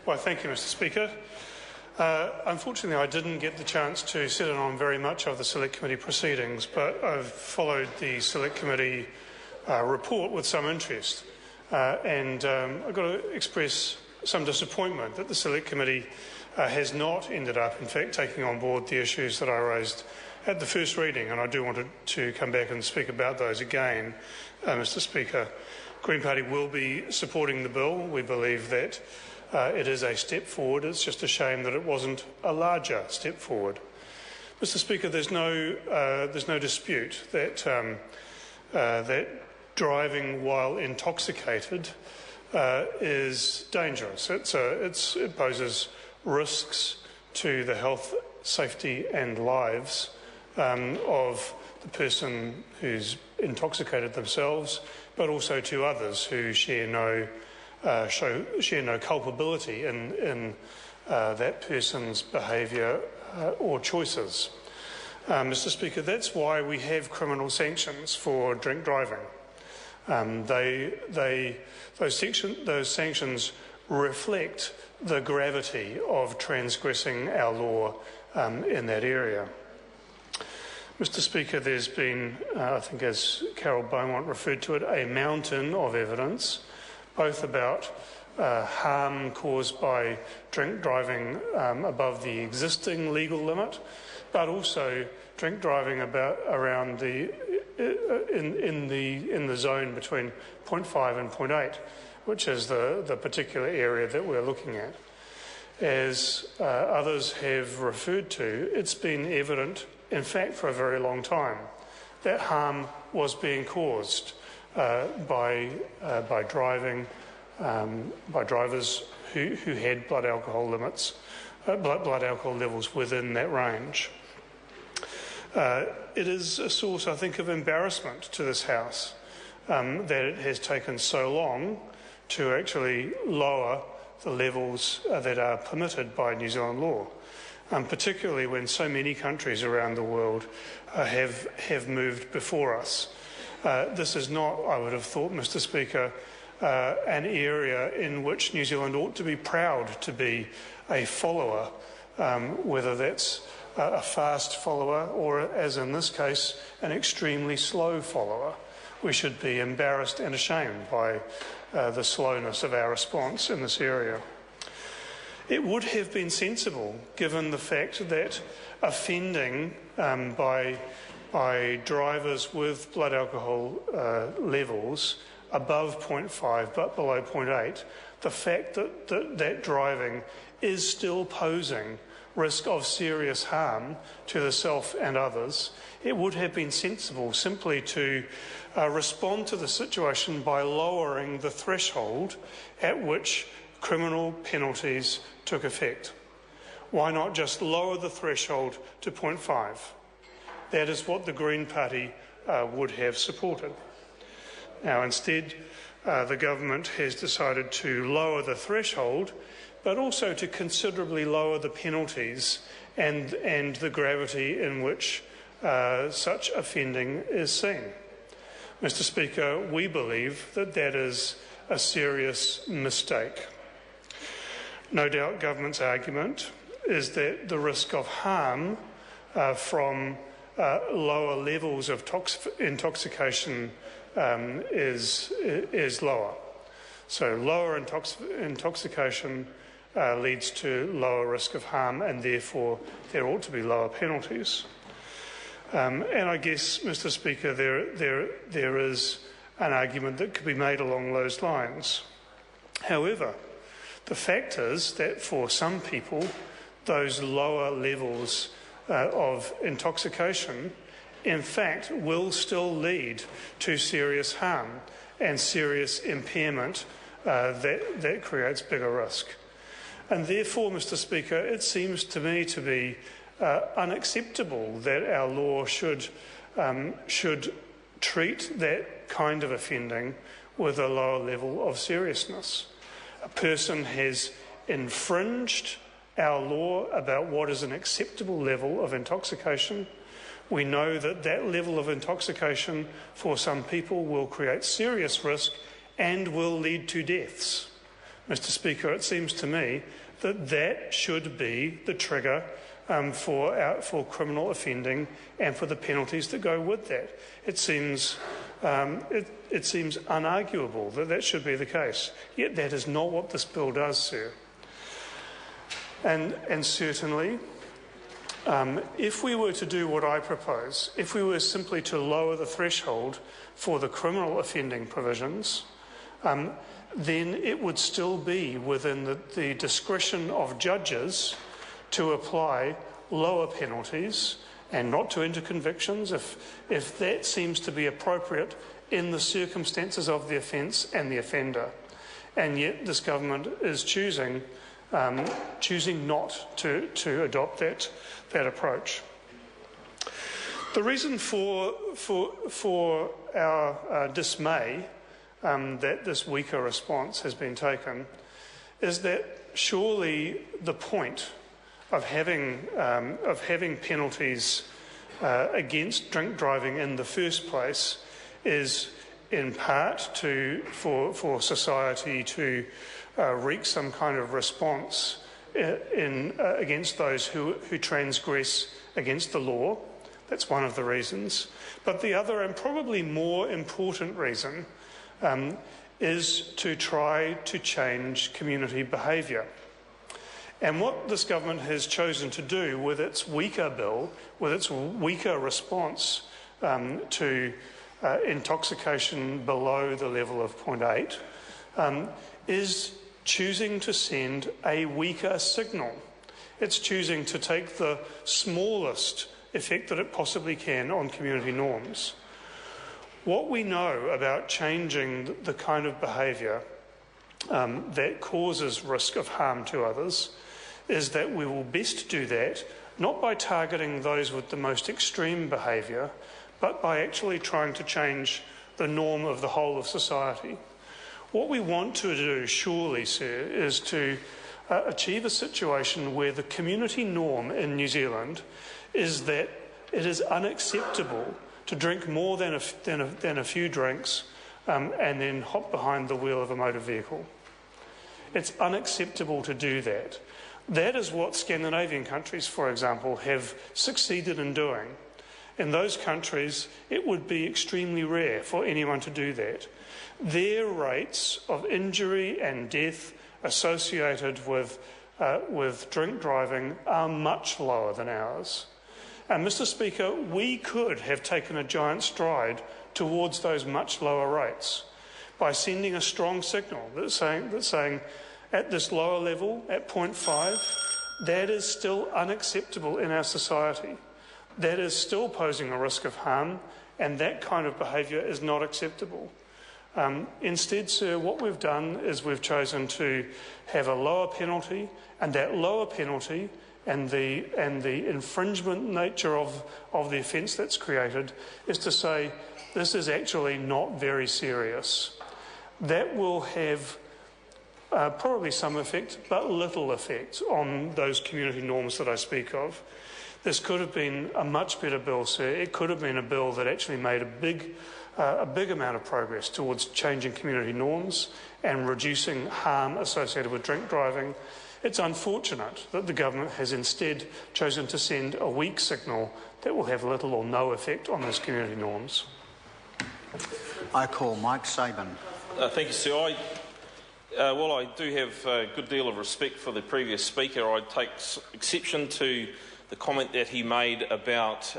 Well, thank you, Mr. Speaker. Unfortunately, I didn't get the chance to sit in on very much of the Select Committee proceedings, but I've followed the Select Committee report with some interest. I've got to express some disappointment that the Select Committee has not ended up, in fact, taking on board the issues that I raised at the first reading, and I do want to come back and speak about those again, Mr. Speaker. Green Party will be supporting the bill. We believe that it is a step forward. It's just a shame that it wasn't a larger step forward. Mr. Speaker, there's no dispute that that driving while intoxicated is dangerous. It poses risks to the health, safety and lives of the person who's intoxicated themselves, but also to others who share no culpability in that person's behaviour or choices. Mr. Speaker, that's why we have criminal sanctions for drink driving. Those sanctions reflect the gravity of transgressing our law in that area. Mr. Speaker, there's been, I think as Carol Beaumont referred to it, a mountain of evidence, both about harm caused by drink driving above the existing legal limit, but also drink driving around in the zone between 0.5 and 0.8, which is the particular area that we're looking at. As others have referred to, it's been evident, in fact, for a very long time, that harm was being caused by drivers who had blood alcohol levels within that range. It is a source, I think, of embarrassment to this House that it has taken so long to actually lower the levels that are permitted by New Zealand law, particularly when so many countries around the world have moved before us. This is not, I would have thought, Mr. Speaker, an area in which New Zealand ought to be proud to be a follower, whether that's a fast follower or, as in this case, an extremely slow follower. We should be embarrassed and ashamed by the slowness of our response in this area. It would have been sensible, given the fact that offending by drivers with blood alcohol levels above 0.5 but below 0.8, the fact that driving is still posing risk of serious harm to the self and others, it would have been sensible simply to respond to the situation by lowering the threshold at which criminal penalties took effect. Why not just lower the threshold to 0.5? That is what the Green Party would have supported. Now, instead, the government has decided to lower the threshold, but also to considerably lower the penalties and the gravity in which such offending is seen. Mr. Speaker, we believe that is a serious mistake. No doubt government's argument is that the risk of harm from lower levels of intoxication is lower. So lower intoxication leads to lower risk of harm, and therefore there ought to be lower penalties. And I guess, Mr. Speaker, there is an argument that could be made along those lines. However, the fact is that for some people, those lower levels of intoxication, in fact, will still lead to serious harm and serious impairment that creates bigger risk. And therefore, Mr. Speaker, it seems to me to be unacceptable that our law should treat that kind of offending with a lower level of seriousness. A person has infringed our law about what is an acceptable level of intoxication. We know that that level of intoxication for some people will create serious risk and will lead to deaths. Mr. Speaker, it seems to me that that should be the trigger for criminal offending and for the penalties that go with that. It seems unarguable that that should be the case. Yet that is not what this bill does, sir. And certainly, if we were to do what I propose, if we were simply to lower the threshold for the criminal offending provisions, then it would still be within the discretion of judges to apply lower penalties and not to enter convictions if that seems to be appropriate in the circumstances of the offence and the offender. And yet this government is choosing not to adopt that approach. The reason for our dismay that this weaker response has been taken is that surely the point of having penalties against drink driving in the first place is in part for society to wreak some kind of response against those who transgress against the law. That's one of the reasons. But the other and probably more important reason is to try to change community behaviour. And what this government has chosen to do with its weaker bill, with its weaker response to intoxication below the level of 0.8, is choosing to send a weaker signal. It's choosing to take the smallest effect that it possibly can on community norms. What we know about changing the kind of behaviour that causes risk of harm to others is that we will best do that not by targeting those with the most extreme behaviour, but by actually trying to change the norm of the whole of society. What we want to do, surely, sir, is to achieve a situation where the community norm in New Zealand is that it is unacceptable to drink more than a few drinks and then hop behind the wheel of a motor vehicle. It's unacceptable to do that. That is what Scandinavian countries, for example, have succeeded in doing. In those countries, it would be extremely rare for anyone to do that. Their rates of injury and death associated with drink driving are much lower than ours. And Mr. Speaker, we could have taken a giant stride towards those much lower rates by sending a strong signal that's saying at this lower level, at 0.5, that is still unacceptable in our society. That is still posing a risk of harm, and that kind of behaviour is not acceptable. Instead, sir, what we've done is we've chosen to have a lower penalty, and that lower penalty and the infringement nature of the offence that's created is to say this is actually not very serious. That will have probably some effect, but little effect on those community norms that I speak of. This could have been a much better bill, sir. It could have been a bill that actually made a big amount of progress towards changing community norms and reducing harm associated with drink driving. It's unfortunate that the government has instead chosen to send a weak signal that will have little or no effect on those community norms. I call Mike Sabin. Thank you, sir. While I do have a good deal of respect for the previous speaker, I take exception to the comment that he made about